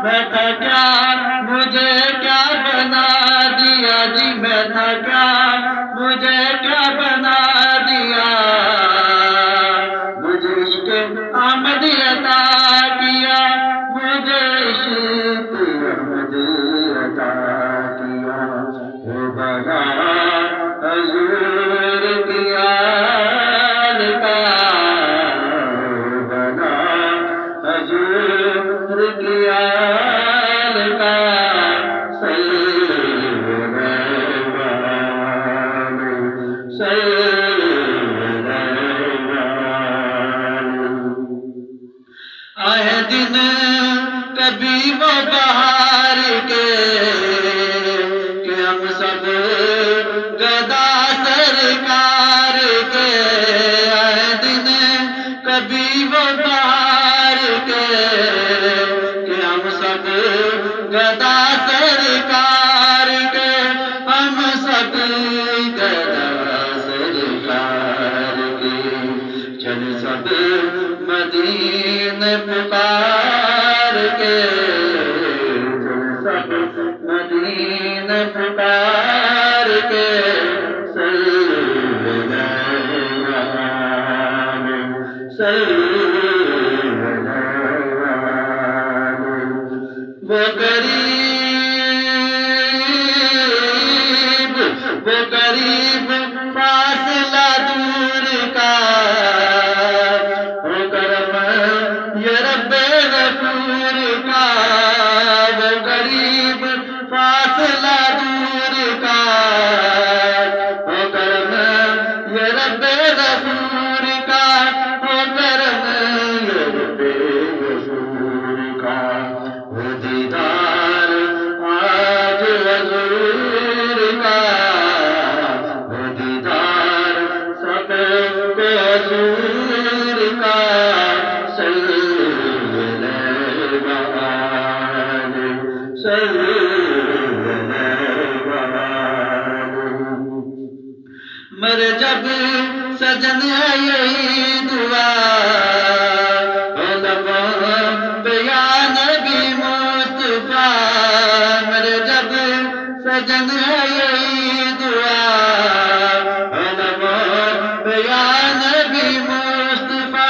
میں تھا کیا مجھے کیا بنا دیا جی میں تھا کیا مجھے کیا بنا دیا مجھے عشق احمد عطا کیا مجھے عشق احمد عطا کیا وہ بنا حضور کیا آئے دن کبھی وہ بہار کے کہ ہم سب گدا سرکار کے آئے دن کبھی وہ بہار کے کہ ہم سب گدا سرکار کے ہم سب گدا سرکار کے چل سب مدینے پکار کے چل سب مدینے پکار کے وہ قریب فاصلہ دور کا وہ کرم یہ رب غفور کا وہ قریب فاصلہ دور کا وہ کرم یہ رب غفور کا وہ کرم یہ رب غفور کا وہ دیدار آج حضور کا وہ دیدار سب کو حضور کا مر جب سجن ہے یہی دعا یا نبی مصطفیٰ مر جب سجن ہے یہی دعا یا نبی مصطفیٰ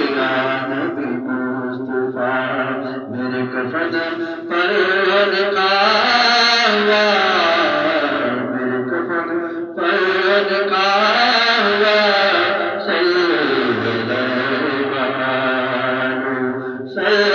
یا نبی مصطفیٰ میرے کفن پر لکھا ہوا میرے کفن پر لکھا ہوا صلی اللہ علیہ وسلم